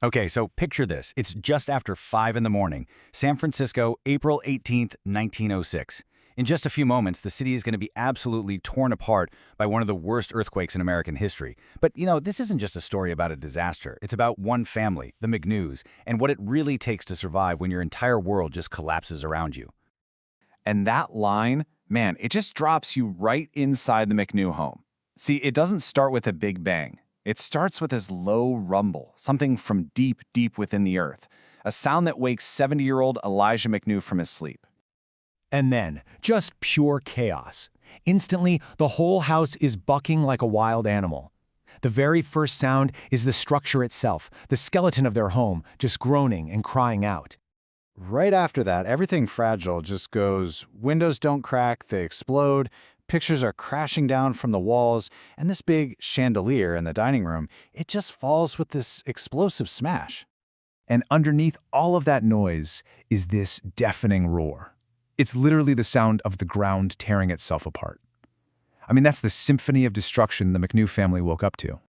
Okay, so picture this. It's just after 5 in the morning, San Francisco, April 18th, 1906. In just a few moments, the city is going to be absolutely torn apart by one of the worst earthquakes in American history. But, this isn't just a story about a disaster. It's about one family, the McKnews, and what it really takes to survive when your entire world just collapses around you. And that line, man, it just drops you right inside the McKnew home. See, it doesn't start with a big bang. It starts with this low rumble, something from deep, deep within the earth, a sound that wakes 70-year-old Elijah McKnew from his sleep. And then, just pure chaos. Instantly, the whole house is bucking like a wild animal. The very first sound is the structure itself, the skeleton of their home, just groaning and crying out. Right after that, everything fragile just goes, windows don't crack, they explode, pictures are crashing down from the walls, and this big chandelier in the dining room, it just falls with this explosive smash. And underneath all of that noise is this deafening roar. It's literally the sound of the ground tearing itself apart. I mean, that's the symphony of destruction the McKnew family woke up to.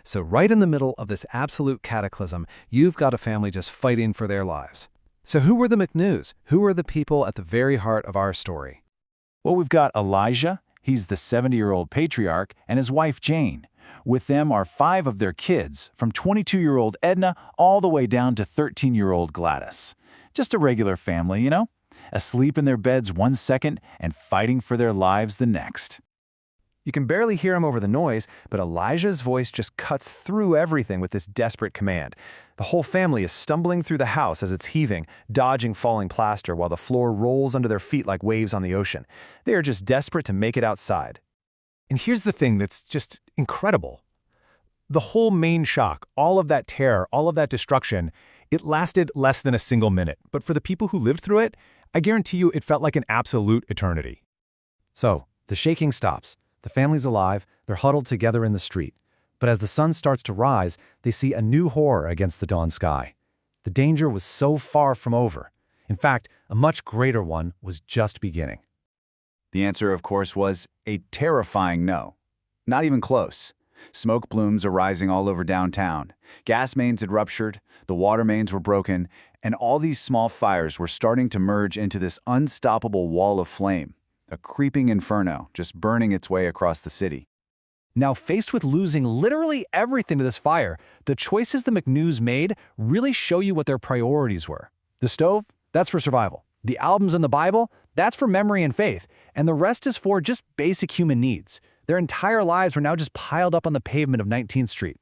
So right in the middle of this absolute cataclysm, you've got a family just fighting for their lives. So who were the McKnews? Who are the people at the very heart of our story? Well, we've got Elijah, he's the 70-year-old patriarch, and his wife Jane. With them are 5 of their kids, from 22-year-old Edna all the way down to 13-year-old Gladys. Just a regular family, asleep in their beds one second and fighting for their lives the next. You can barely hear him over the noise, but Elijah's voice just cuts through everything with this desperate command. The whole family is stumbling through the house as it's heaving, dodging falling plaster while the floor rolls under their feet like waves on the ocean. They are just desperate to make it outside. And here's the thing that's just incredible. The whole main shock, all of that terror, all of that destruction, it lasted less than a single minute. But for the people who lived through it, I guarantee you it felt like an absolute eternity. So, the shaking stops. The family's alive, they're huddled together in the street. But as the sun starts to rise, they see a new horror against the dawn sky. The danger was so far from over. In fact, a much greater one was just beginning. The answer, of course, was a terrifying no. Not even close. Smoke plumes are rising all over downtown. Gas mains had ruptured, the water mains were broken, and all these small fires were starting to merge into this unstoppable wall of flame. A creeping inferno just burning its way across the city. Now, faced with losing literally everything to this fire, the choices the McKnews made really show you what their priorities were. The stove, that's for survival. The albums and the Bible, that's for memory and faith. And the rest is for just basic human needs. Their entire lives were now just piled up on the pavement of 19th Street.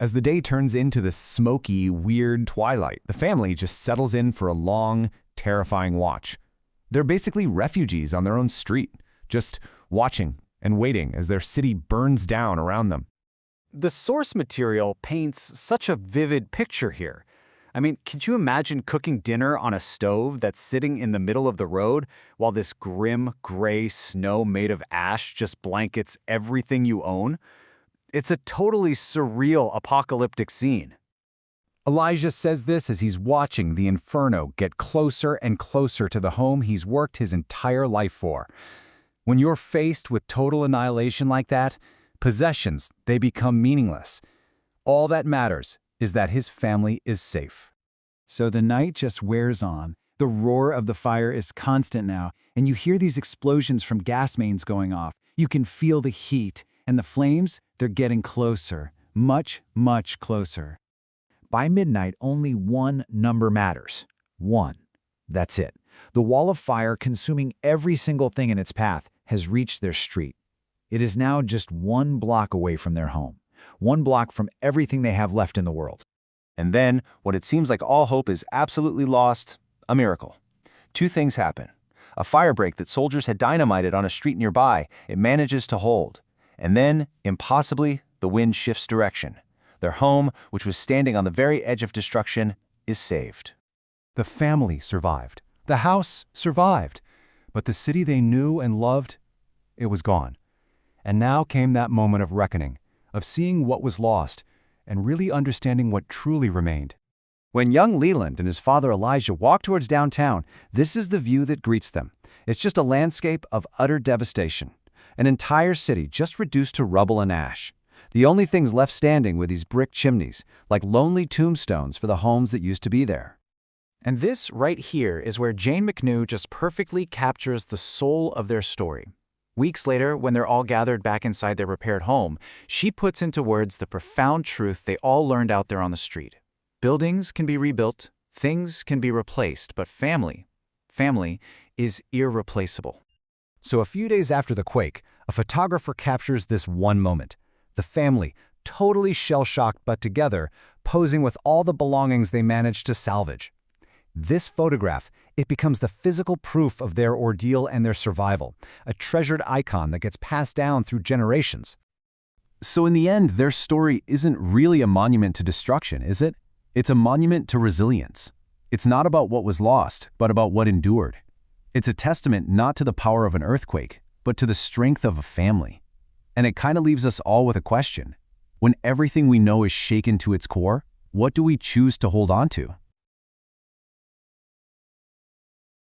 As the day turns into the smoky, weird twilight, the family just settles in for a long, terrifying watch. They're basically refugees on their own street, just watching and waiting as their city burns down around them. The source material paints such a vivid picture here. I mean, could you imagine cooking dinner on a stove that's sitting in the middle of the road while this grim, gray snow made of ash just blankets everything you own? It's a totally surreal apocalyptic scene. Elijah says this as he's watching the inferno get closer and closer to the home he's worked his entire life for. When you're faced with total annihilation like that, possessions, they become meaningless. All that matters is that his family is safe. So the night just wears on. The roar of the fire is constant now, and you hear these explosions from gas mains going off. You can feel the heat, and the flames, they're getting closer, much, much closer. By midnight, only one number matters. 1. That's it. The wall of fire, consuming every single thing in its path, has reached their street. It is now just 1 block away from their home. 1 block from everything they have left in the world. And then, when it seems like all hope is absolutely lost, a miracle. 2 things happen. A fire break that soldiers had dynamited on a street nearby, it manages to hold. And then, impossibly, the wind shifts direction. Their home, which was standing on the very edge of destruction, is saved. The family survived. The house survived. But the city they knew and loved, it was gone. And now came that moment of reckoning, of seeing what was lost, and really understanding what truly remained. When young Leland and his father Elijah walk towards downtown, this is the view that greets them. It's just a landscape of utter devastation. An entire city just reduced to rubble and ash. The only things left standing were these brick chimneys, like lonely tombstones for the homes that used to be there. And this right here is where Jane McKnew just perfectly captures the soul of their story. Weeks later, when they're all gathered back inside their repaired home, she puts into words the profound truth they all learned out there on the street. Buildings can be rebuilt, things can be replaced, but family is irreplaceable. So a few days after the quake, a photographer captures this one moment. The family, totally shell-shocked but together, posing with all the belongings they managed to salvage. This photograph, it becomes the physical proof of their ordeal and their survival, a treasured icon that gets passed down through generations. So in the end, their story isn't really a monument to destruction, is it? It's a monument to resilience. It's not about what was lost, but about what endured. It's a testament not to the power of an earthquake, but to the strength of a family. And it kind of leaves us all with a question. When everything we know is shaken to its core, what do we choose to hold on to?